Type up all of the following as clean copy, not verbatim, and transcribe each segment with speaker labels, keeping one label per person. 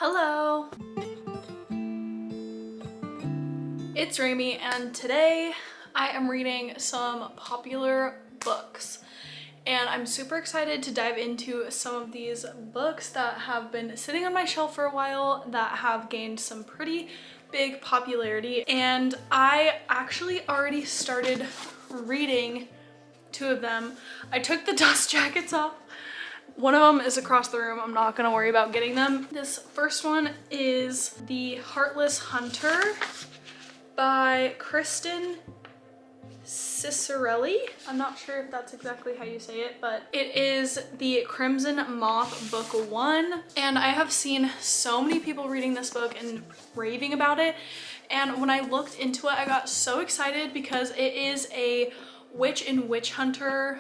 Speaker 1: Hello! It's Rami and today I am reading some popular books and I'm super excited to dive into some of these books that have been sitting on my shelf for a while that have gained some pretty big popularity, and I actually already started reading two of them. I took the dust jackets off. One of them is across the room. I'm not gonna worry about getting them. This first one is The Heartless Hunter by Kristen Cicerelli. I'm not sure if that's exactly how you say it, but it is the Crimson Moth book 1. And I have seen so many people reading this book and raving about it. And when I looked into it, I got so excited because it is a witch and witch hunter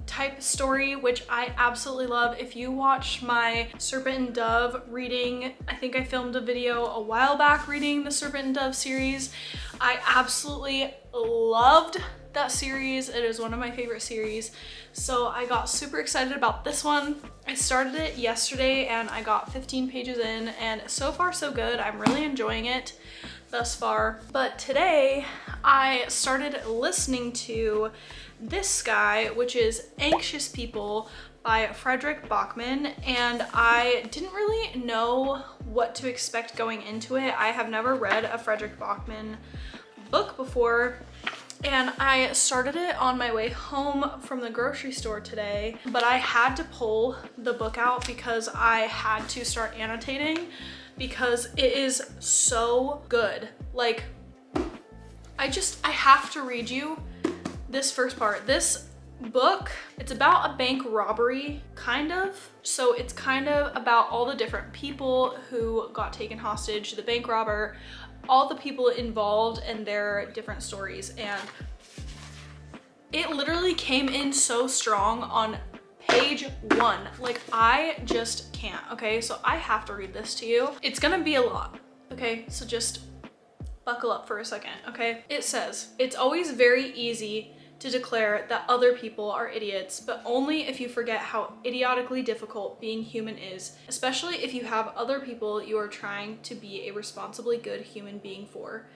Speaker 1: type story, which I absolutely love. If you watch my Serpent and Dove reading, I think I filmed a video a while back reading the Serpent and Dove series. I absolutely loved that series. It is one of my favorite series. So I got super excited about this one. I started it yesterday and I got 15 pages in, and so far so good. I'm really enjoying it thus far. But today I started listening to this guy, which is Anxious People by Frederick Bachman, and I didn't really know what to expect going into it. I have never read a Frederick Bachman book before, and I started it on my way home from the grocery store today, but I had to pull the book out because I had to start annotating because it is so good. Like, I have to read you this first part. This book, it's about a bank robbery, kind of. So it's kind of about all the different people who got taken hostage, the bank robber, all the people involved and their different stories. And it literally came in so strong on page 1. Like, I just can't, okay? So I have to read this to you. It's gonna be a lot, okay? So just buckle up for a second, okay? It says, "It's always very easy to declare that other people are idiots, but only if you forget how idiotically difficult being human is, especially if you have other people you are trying to be a responsibly good human being for.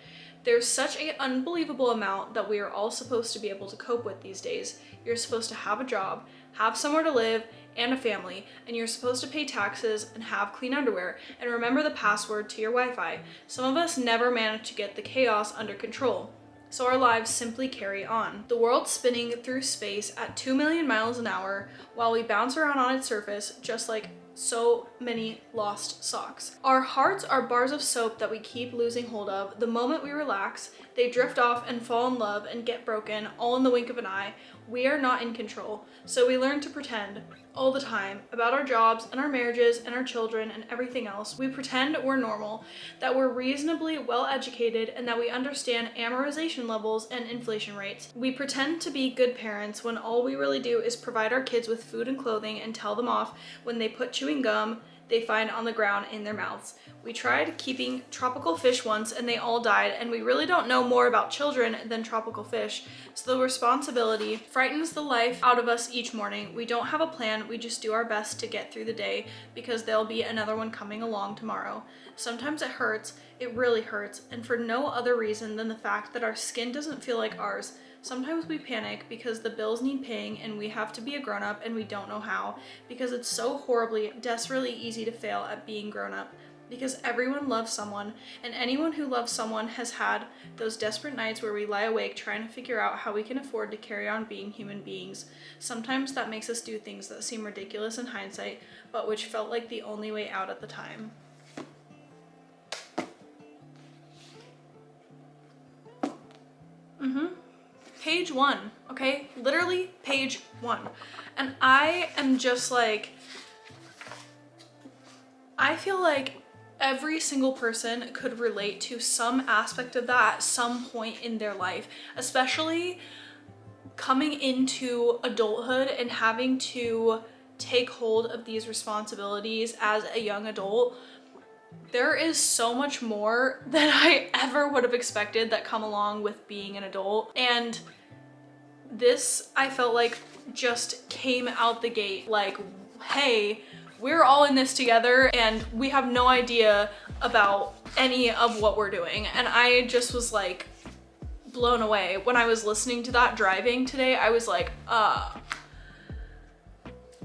Speaker 1: There's such an unbelievable amount that we are all supposed to be able to cope with these days. You're supposed to have a job, have somewhere to live, and a family, and you're supposed to pay taxes and have clean underwear and remember the password to your Wi-Fi. Some of us never manage to get the chaos under control. So our lives simply carry on. The world's spinning through space at 2 million miles an hour while we bounce around on its surface just like so many lost socks. Our hearts are bars of soap that we keep losing hold of. The moment we relax, they drift off and fall in love and get broken all in the wink of an eye. We are not in control, so we learn to pretend all the time about our jobs and our marriages and our children and everything else. We pretend we're normal, that we're reasonably well educated, and that we understand amortization levels and inflation rates. We pretend to be good parents when all we really do is provide our kids with food and clothing and tell them off when they put chewing gum they find on the ground in their mouths. We tried keeping tropical fish once and they all died, and we really don't know more about children than tropical fish, so the responsibility frightens the life out of us each morning. We don't have a plan, we just do our best to get through the day because there'll be another one coming along tomorrow. Sometimes it hurts, it really hurts, and for no other reason than the fact that our skin doesn't feel like ours. Sometimes we panic because the bills need paying and we have to be a grown-up and we don't know how, because it's so horribly, desperately easy to fail at being grown-up. Because everyone loves someone, and anyone who loves someone has had those desperate nights where we lie awake trying to figure out how we can afford to carry on being human beings. Sometimes that makes us do things that seem ridiculous in hindsight, but which felt like the only way out at the time." Page 1, okay? Literally page 1. And I am just like, I feel like every single person could relate to some aspect of that at some point in their life, especially coming into adulthood and having to take hold of these responsibilities as a young adult. There is so much more than I ever would have expected that come along with being an adult, and this, I felt like, just came out the gate like, hey, we're all in this together and we have no idea about any of what we're doing. And I just was like blown away. When I was listening to that driving today, I was like,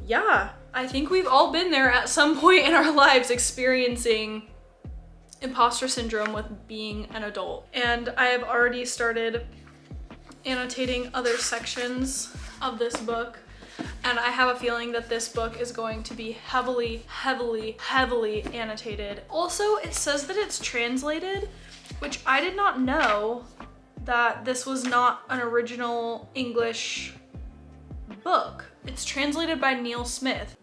Speaker 1: yeah, I think we've all been there at some point in our lives experiencing imposter syndrome with being an adult. And I have already started annotating other sections of this book, and I have a feeling that this book is going to be heavily annotated. Also, it says that it's translated, which I did not know that this was not an original English book. It's translated by Neil Smith.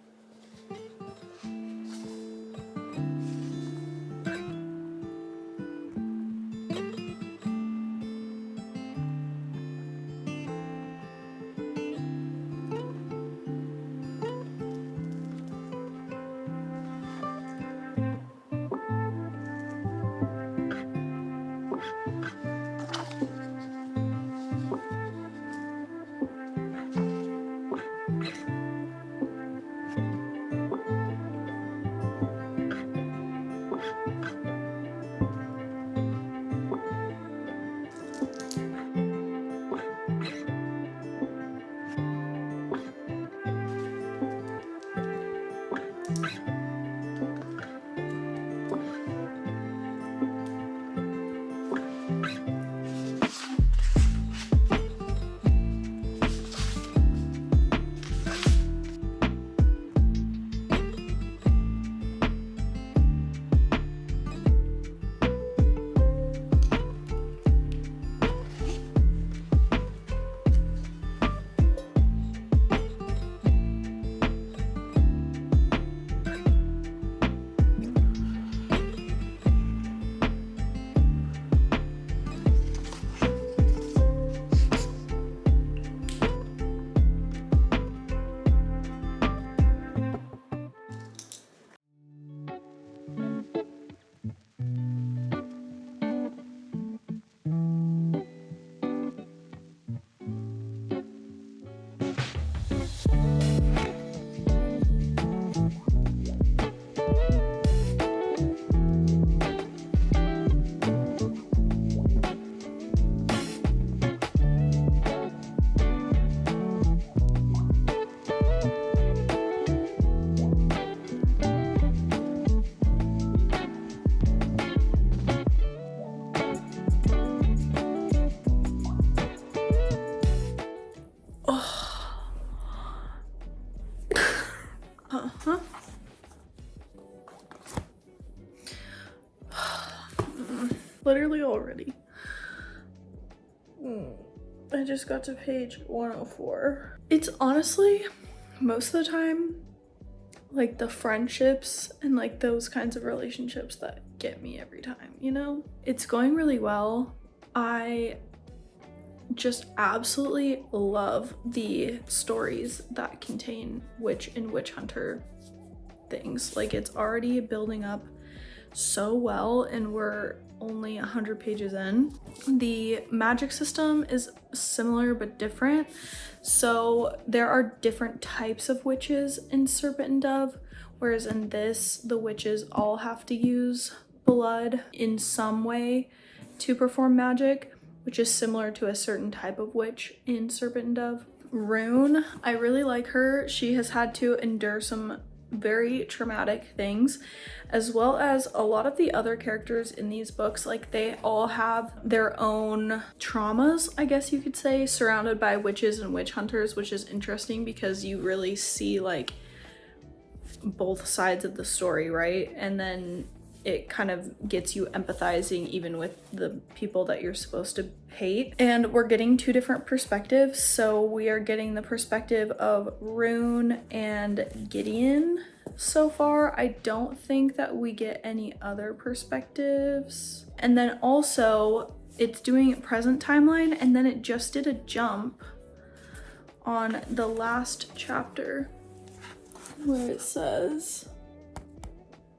Speaker 1: Literally already. I just got to page 104. It's honestly, most of the time, like the friendships and like those kinds of relationships that get me every time, you know? It's going really well. I just absolutely love the stories that contain witch and witch hunter things. Like, it's already building up so well and we're only 100 pages in. The magic system is similar but different. So there are different types of witches in Serpent and Dove, whereas in this, the witches all have to use blood in some way to perform magic, which is similar to a certain type of witch in Serpent and Dove. Rune, I really like her. She has had to endure some very traumatic things, as well as a lot of the other characters in these books. Like, they all have their own traumas, I guess you could say, surrounded by witches and witch hunters, which is interesting because you really see like both sides of the story, right? And then it kind of gets you empathizing even with the people that you're supposed to hate. And we're getting two different perspectives. So we are getting the perspective of Rune and Gideon so far. I don't think that we get any other perspectives. And then also it's doing present timeline, and then it just did a jump on the last chapter where it says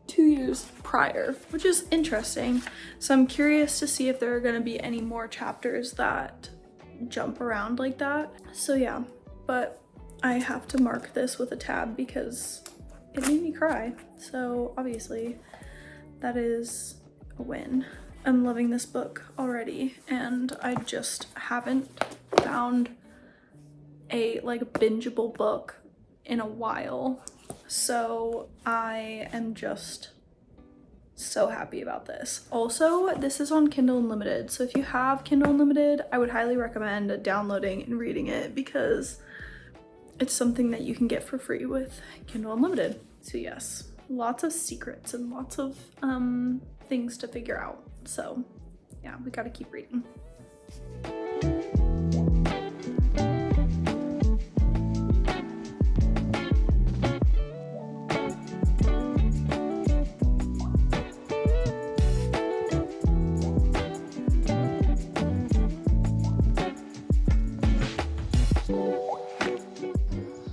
Speaker 1: 2 years prior, which is interesting. So I'm curious to see if there are going to be any more chapters that jump around like that. So yeah, but I have to mark this with a tab because it made me cry. So obviously that is a win. I'm loving this book already, and I just haven't found a like bingeable book in a while. So I am just so happy about this. Also, this is on Kindle Unlimited. So if you have Kindle Unlimited, I would highly recommend downloading and reading it because it's something that you can get for free with Kindle Unlimited. So yes, lots of secrets and lots of things to figure out. So yeah, we gotta keep reading.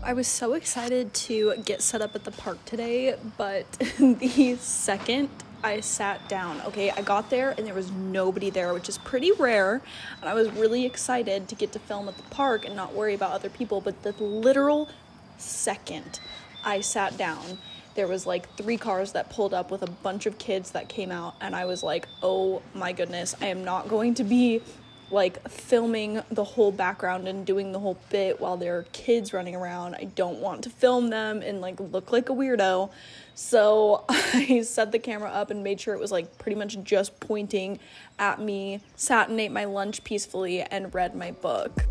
Speaker 1: I was so excited to get set up at the park today, but the second I sat down, okay, I got there and there was nobody there, which is pretty rare, and I was really excited to get to film at the park and not worry about other people, but the literal second I sat down, there was like 3 cars that pulled up with a bunch of kids that came out, and I was like, oh my goodness, I am not going to be like filming the whole background and doing the whole bit while there are kids running around. I don't want to film them and like look like a weirdo. So I set the camera up and made sure it was like pretty much just pointing at me, sat and ate my lunch peacefully, and read my book.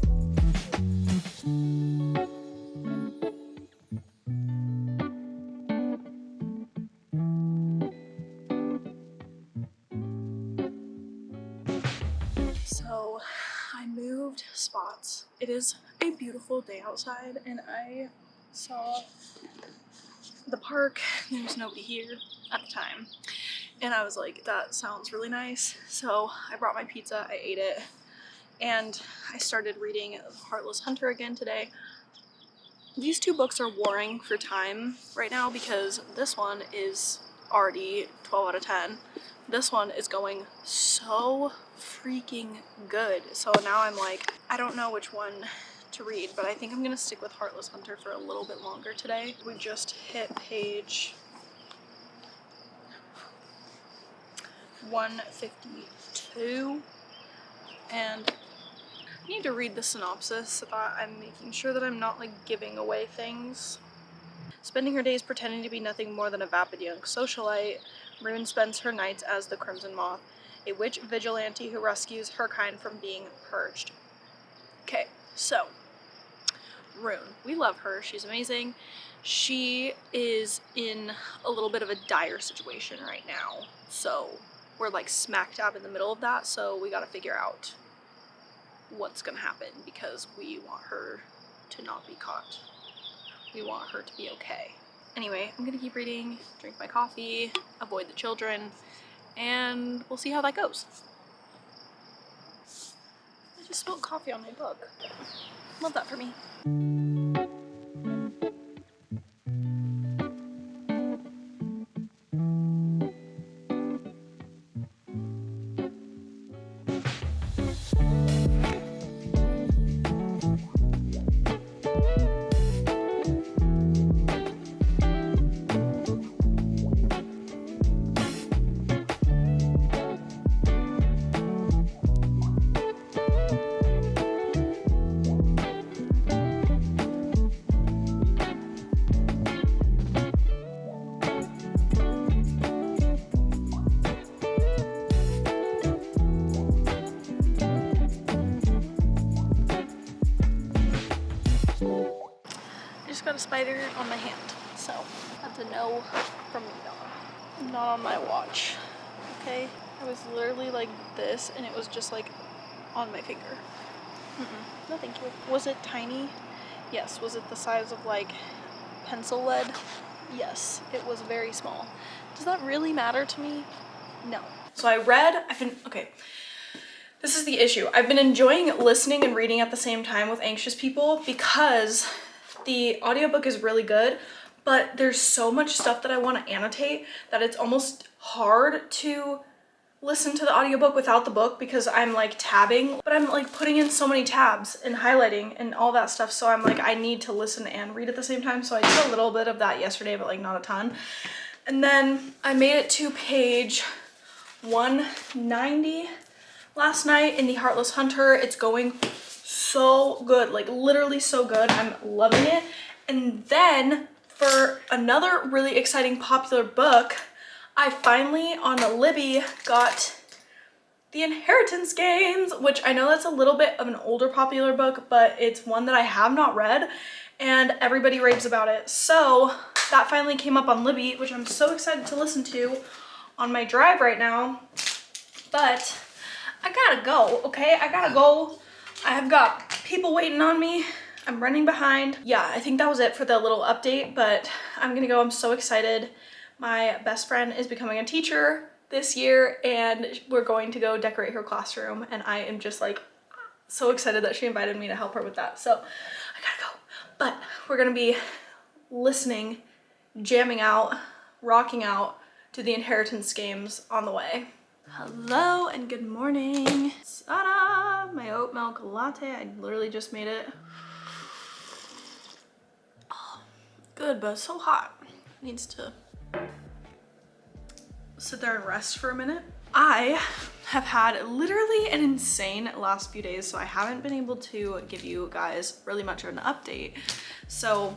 Speaker 1: So I moved spots. It is a beautiful day outside, and I saw the park. There was nobody here at the time, and I was like, that sounds really nice. So I brought my pizza, I ate it, and I started reading Heartless Hunter again today. These 2 books are warring for time right now because this one is already 12 out of 10. This one is going so freaking good. So now I'm like, I don't know which one to read, but I think I'm gonna stick with Heartless Hunter for a little bit longer today. We just hit page 152, and I need to read the synopsis so that I'm making sure that I'm not like giving away things. Spending her days pretending to be nothing more than a vapid young socialite, Rune spends her nights as the Crimson Moth, a witch vigilante who rescues her kind from being purged. Okay, so Rune, we love her, she's amazing. She is in a little bit of a dire situation right now, so we're like smack dab in the middle of that, so we gotta figure out what's gonna happen because we want her to not be caught. We want her to be okay. Anyway, I'm gonna keep reading, drink my coffee, avoid the children, and we'll see how that goes. I just spilled coffee on my book. Love that for me. Got a spider on my hand, so that's a no from me, dog. Not on my watch. Okay, I was literally like this, and it was just like on my finger. No, thank you. Was it tiny? Yes. Was it the size of like pencil lead? Yes. It was very small. Does that really matter to me? No. So okay. This is the issue. I've been enjoying listening and reading at the same time with anxious people because the audiobook is really good, but there's so much stuff that I want to annotate that it's almost hard to listen to the audiobook without the book because I'm like tabbing, but I'm like putting in so many tabs and highlighting and all that stuff. So I'm like, I need to listen and read at the same time. So I did a little bit of that yesterday, but like not a ton. And then I made it to page 190 last night in the Heartless Hunter. It's going so good, like literally so good. I'm loving it. And then for another really exciting popular book, I finally on Libby got the Inheritance Games, which I know that's a little bit of an older popular book, but it's one that I have not read and everybody raves about it. So that finally came up on Libby, which I'm so excited to listen to on my drive right now. But I gotta go, okay? I gotta go. I have got people waiting on me. I'm running behind. Yeah, I think that was it for the little update, but I'm gonna go. I'm so excited. My best friend is becoming a teacher this year and we're going to go decorate her classroom, and I am just like so excited that she invited me to help her with that. So I gotta go. But we're gonna be listening, jamming out, rocking out to the Inheritance Games on the way. Hello and good morning. Ta-da! My oat milk latte. I literally just made it. Oh, good, but it's so hot. It needs to sit there and rest for a minute. I have had literally an insane last few days, so I haven't been able to give you guys really much of an update. So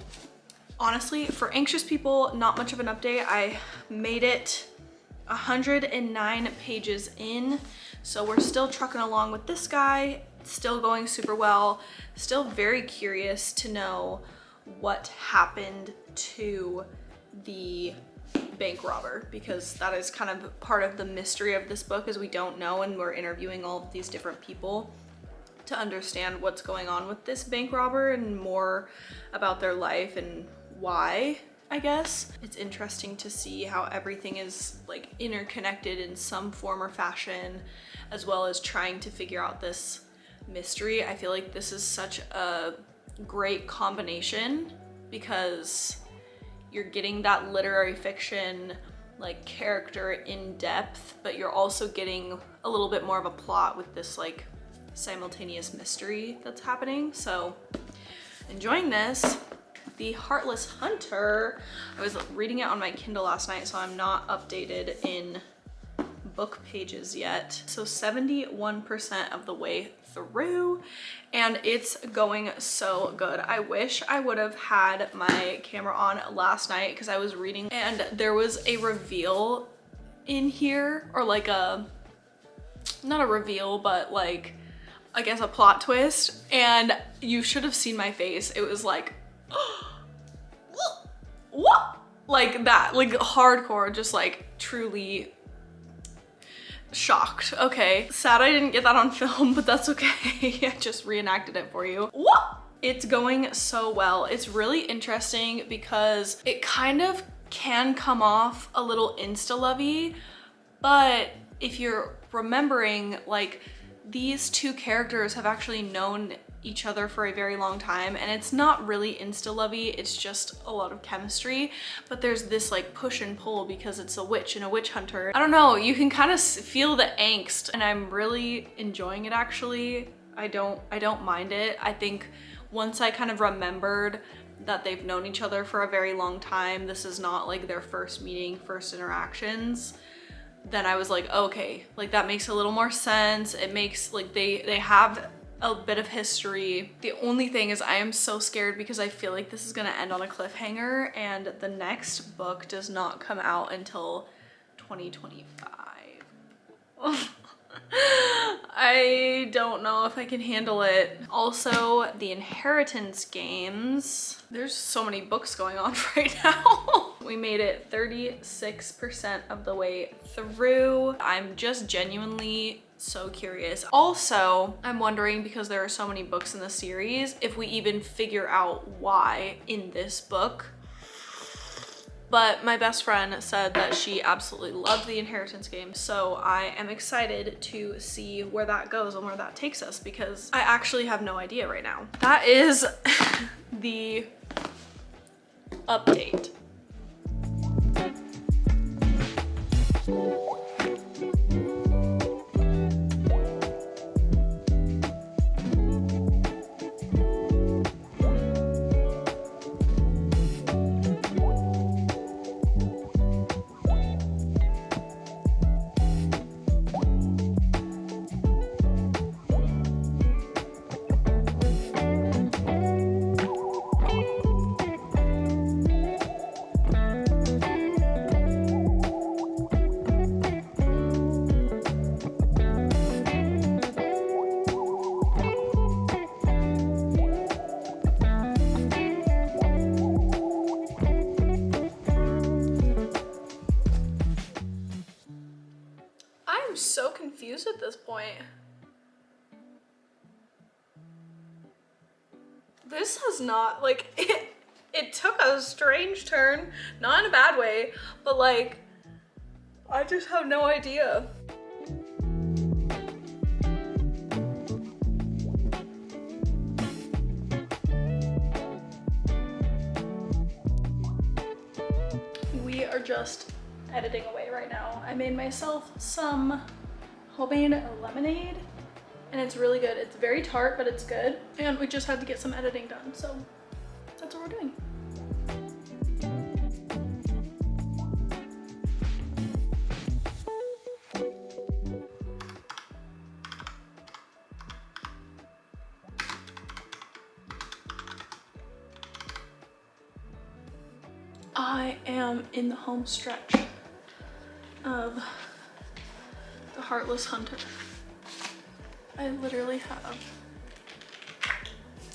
Speaker 1: honestly, for anxious people, not much of an update. I made it 109 pages in, so we're still trucking along with this guy, still going super well, still very curious to know what happened to the bank robber, because that is kind of part of the mystery of this book, is we don't know, and we're interviewing all of these different people to understand what's going on with this bank robber and more about their life and why. I guess it's interesting to see how everything is like interconnected in some form or fashion, as well as trying to figure out this mystery. I feel like this is such a great combination because you're getting that literary fiction like character in depth, but you're also getting a little bit more of a plot with this like simultaneous mystery that's happening. So enjoying this. The Heartless Hunter, I was reading it on my Kindle last night, so I'm not updated in book pages yet. So 71% of the way through, and it's going so good. I wish I would have had my camera on last night because I was reading and there was a reveal in here, or like a, not a reveal, but like, I guess a plot twist, and you should have seen my face. It was like, what? Like that, like hardcore, just like truly shocked. Okay, sad I didn't get that on film, but that's okay. I just reenacted it for you. What? It's going so well. It's really interesting because it kind of can come off a little insta-lovey, but if you're remembering, like, these two characters have actually known each other for a very long time, and it's not really insta-lovey, it's just a lot of chemistry, but there's this like push and pull because it's a witch and a witch hunter. I don't know, you can kind of feel the angst, and I'm really enjoying it actually. I don't mind it. I think once I kind of remembered that they've known each other for a very long time, this is not like their first meeting, first interactions, then I was like, okay, like that makes a little more sense. It makes like they have a bit of history. The only thing is I am so scared because I feel like this is gonna end on a cliffhanger, and the next book does not come out until 2025. I don't know if I can handle it. Also, the Inheritance Games. There's so many books going on right now. We made it 36% of the way through. I'm just genuinely so curious. Also, I'm wondering, because there are so many books in the series, if we even figure out why in this book. But my best friend said that she absolutely loved the Inheritance Game, so I am excited to see where that goes and where that takes us, because I actually have no idea right now. That is the update. I'm so confused at this point. This has not, like, it took a strange turn, not in a bad way, but like, I just have no idea. We are just editing away right now. I made myself some homemade lemonade and it's really good. It's very tart, but it's good. And we just had to get some editing done, so that's what we're doing. I am in the home stretch of the Heartless Hunter. I literally have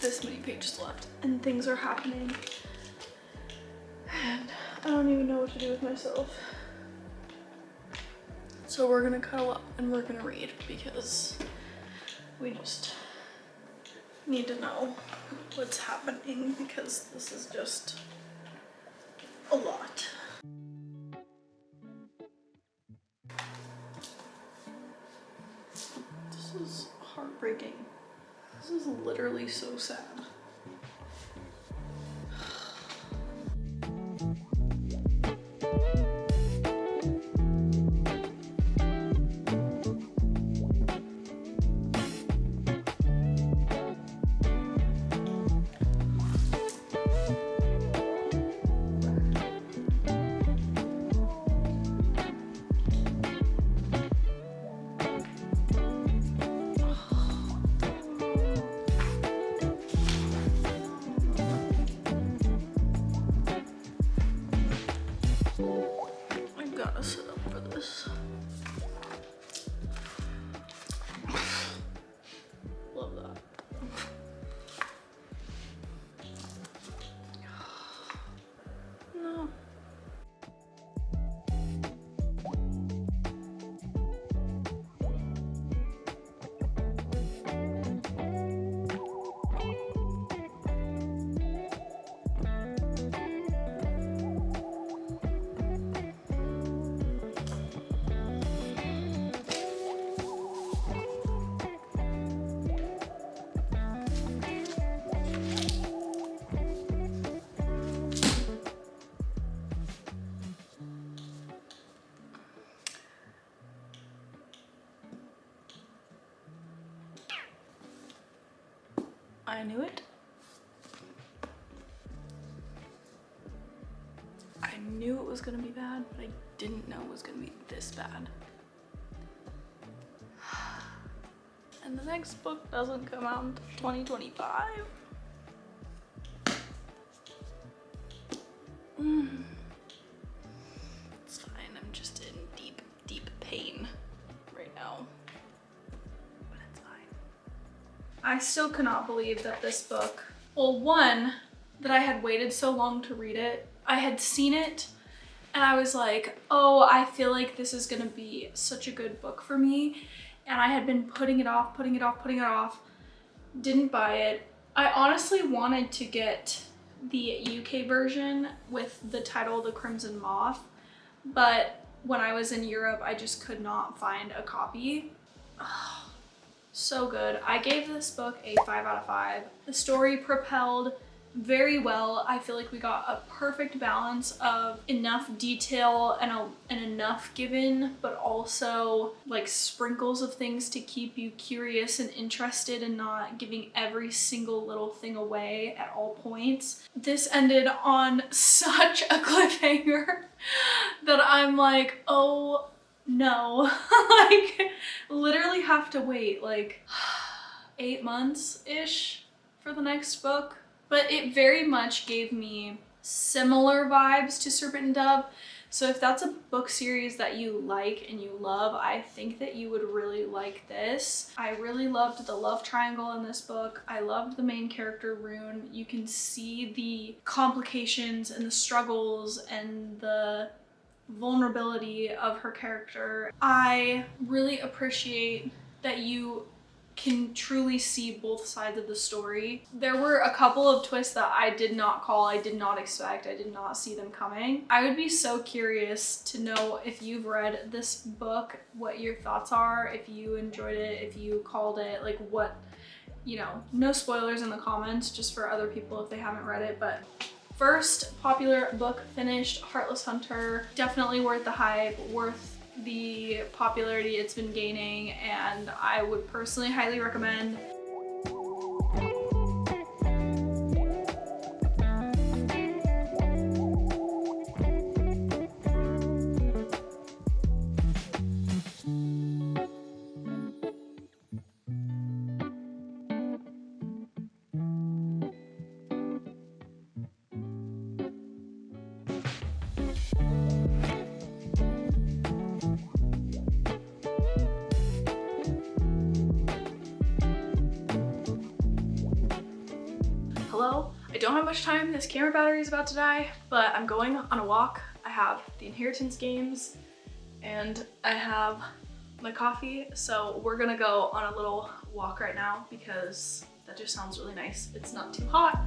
Speaker 1: this many pages left and things are happening and I don't even know what to do with myself. So we're gonna cuddle up and we're gonna read because we just need to know what's happening because this is just a lot. This is heartbreaking. This is literally so sad. Gotta sit up for this. Love that. No. I knew it. I knew it was gonna be bad, but I didn't know it was gonna be this bad. And the next book doesn't come out until 2025. It's fine, I'm just in deep, deep pain right now. But it's fine. I still cannot believe that this book, well, one, that I had waited so long to read it. I had seen it and I was like, oh, I feel like this is gonna be such a good book for me. And I had been putting it off, didn't buy it. I honestly wanted to get the UK version with the title The Crimson Moth, but when I was in Europe, I just could not find a copy. Oh, so good. I gave this book a 5 out of 5. The story propelled very well. I feel like we got a perfect balance of enough detail and enough given, but also like sprinkles of things to keep you curious and interested and not giving every single little thing away at all points. This ended on such a cliffhanger that I'm like, oh no. Like literally have to wait like 8 months-ish for the next book. But it very much gave me similar vibes to Serpent and Dove. So if that's a book series that you like and you love, I think that you would really like this. I really loved the love triangle in this book. I loved the main character, Rune. You can see the complications and the struggles and the vulnerability of her character. I really appreciate that you can truly see both sides of the story. There were a couple of twists that I did not call, I did not expect, I did not see them coming. I would be so curious to know if you've read this book, what your thoughts are, if you enjoyed it, if you called it, like what, you know, no spoilers in the comments, just for other people if they haven't read it, but first popular book finished, Heartless Hunter. Definitely worth the hype, worth the popularity it's been gaining, and I would personally highly recommend. Hello, I don't have much time, this camera battery is about to die, but I'm going on a walk. I have the Inheritance games and I have my coffee, so we're gonna go on a little walk right now because that just sounds really nice. It's not too hot.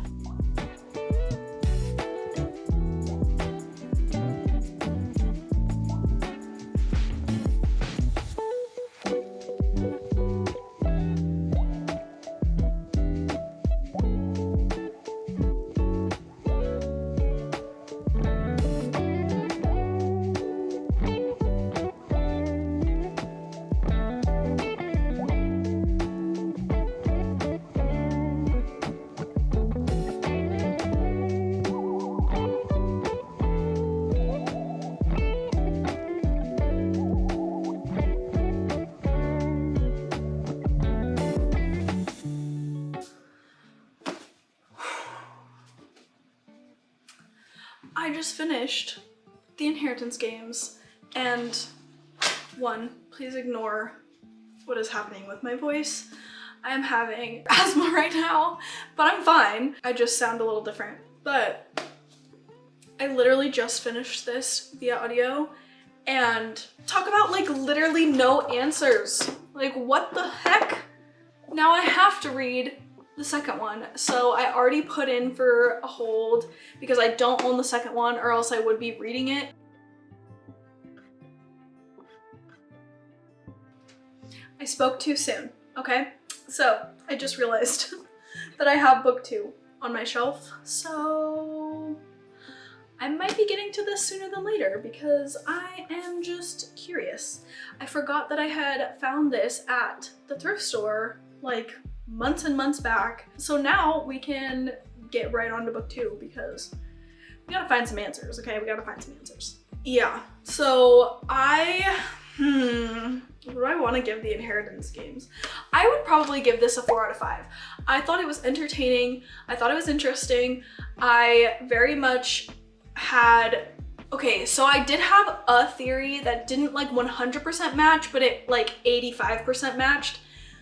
Speaker 1: I just finished the Inheritance games, and one, please ignore what is happening with my voice. I am having asthma right now, but I'm fine. I just sound a little different, but I literally just finished this via audio, and talk about like literally no answers. Like what the heck? Now I have to read the second one. So I already put in for a hold because I don't own the second one, or else I would be reading it. I spoke too soon, okay? So I just realized that I have book 2 on my shelf. So I might be getting to this sooner than later because I am just curious. I forgot that I had found this at the thrift store like months and months back. So now we can get right on to book 2 because we gotta find some answers, okay? We gotta find some answers. Yeah, so what do I want to give the Inheritance games? I would probably give this a 4 out of 5. I thought it was entertaining. I thought it was interesting. I very much had, okay, so I did have a theory that didn't like 100% match, but it like 85% matched.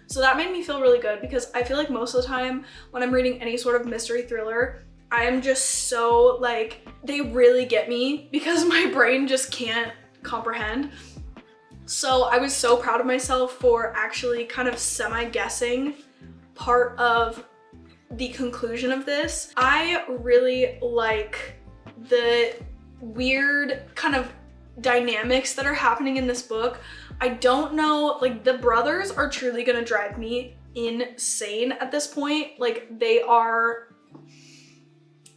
Speaker 1: So that made me feel really good because I feel like most of the time when I'm reading any sort of mystery thriller, I am just so like, they really get me because my brain just can't comprehend. So I was so proud of myself for actually kind of semi-guessing part of the conclusion of this. I really like the weird kind of dynamics that are happening in this book. I don't know, like the brothers are truly gonna drive me insane at this point. Like they are,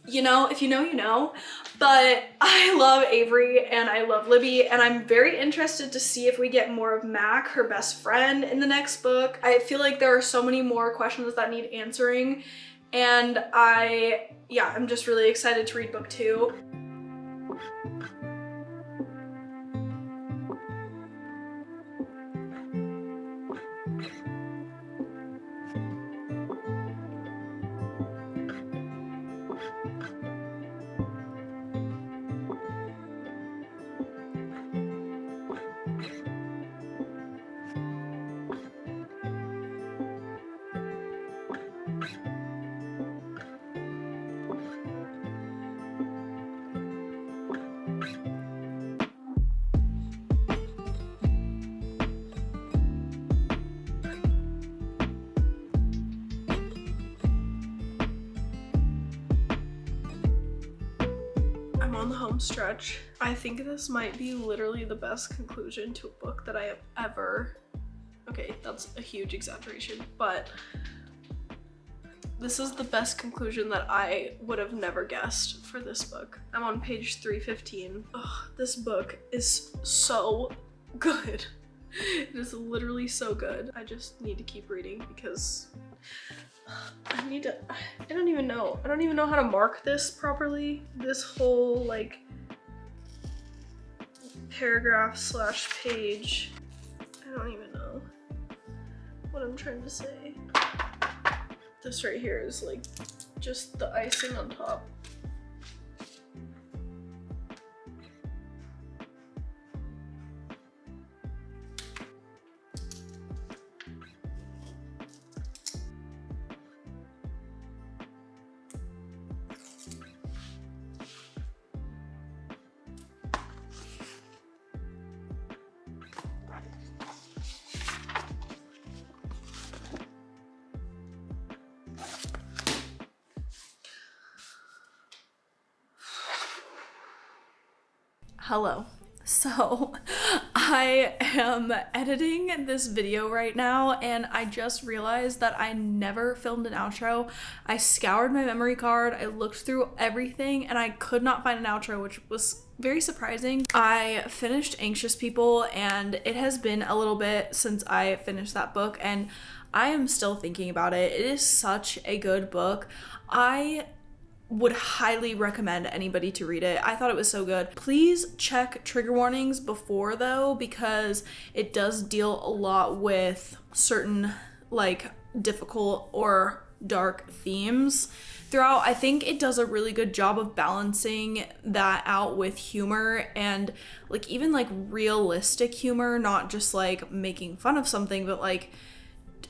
Speaker 1: you know, if you know, you know. But I love Avery and I love Libby, and I'm very interested to see if we get more of Mac, her best friend, in the next book. I feel like there are so many more questions that need answering, and I'm just really excited to read book 2.
Speaker 2: on the home stretch. I think this might be literally the best conclusion to a book that I have ever, okay, that's a huge exaggeration, but this is the best conclusion that I would have never guessed for this book. I'm on page 315. Ugh, this book is so good. It is literally so good. I just need to keep reading because I don't even know how to mark this properly. This whole like paragraph slash page. I don't even know what I'm trying to say. This right here is like just the icing on top.
Speaker 1: Hello. So I am editing this video right now and I just realized that I never filmed an outro. I scoured my memory card, I looked through everything and I could not find an outro, which was very surprising. I finished Anxious People and it has been a little bit since I finished that book and I am still thinking about it. It is such a good book. I would highly recommend anybody to read it. I thought it was so good. Please check trigger warnings before though, because it does deal a lot with certain like difficult or dark themes throughout. I think it does a really good job of balancing that out with humor and like even like realistic humor, not just like making fun of something, but like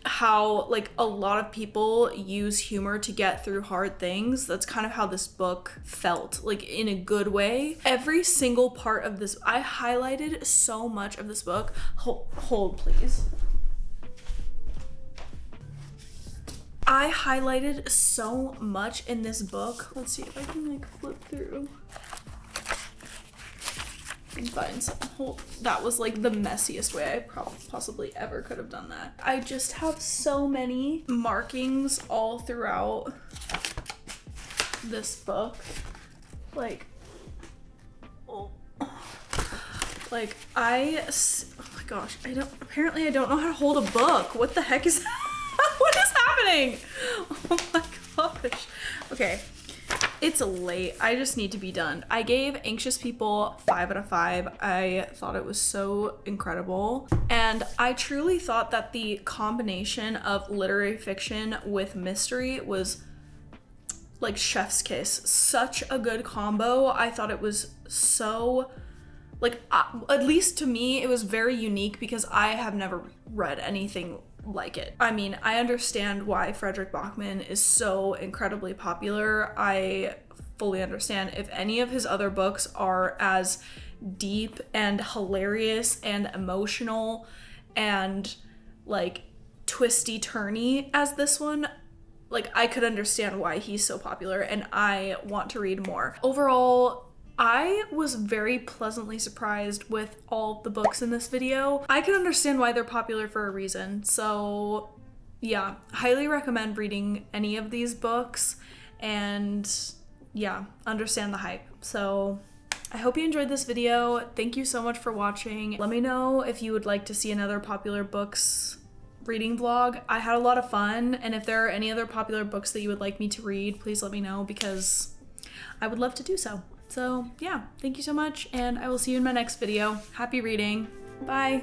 Speaker 1: how like a lot of people use humor to get through hard things. That's kind of how this book felt, like in a good way. Every single part of this, I highlighted so much of this book. Hold please. I highlighted so much in this book. Let's see if I can like flip through and find some. That was like the messiest way I possibly ever could have done that. I just have so many markings all throughout this book. Like, oh my gosh, apparently I don't know how to hold a book. What the heck is that? What is happening? Oh my gosh. Okay. It's late. I just need to be done. I gave Anxious People 5 out of 5. I thought it was so incredible. And I truly thought that the combination of literary fiction with mystery was like chef's kiss. Such a good combo. I thought it was so, like, at least to me, it was very unique because I have never read anything like it. I mean, I understand why Frederick Bachman is so incredibly popular. I fully understand. If any of his other books are as deep and hilarious and emotional and like twisty turny as this one, like I could understand why he's so popular and I want to read more. Overall, I was very pleasantly surprised with all the books in this video. I can understand why they're popular for a reason. So yeah, highly recommend reading any of these books and yeah, understand the hype. So I hope you enjoyed this video. Thank you so much for watching. Let me know if you would like to see another popular books reading vlog. I had a lot of fun, and if there are any other popular books that you would like me to read, please let me know because I would love to do so. So yeah, thank you so much, and I will see you in my next video. Happy reading. Bye.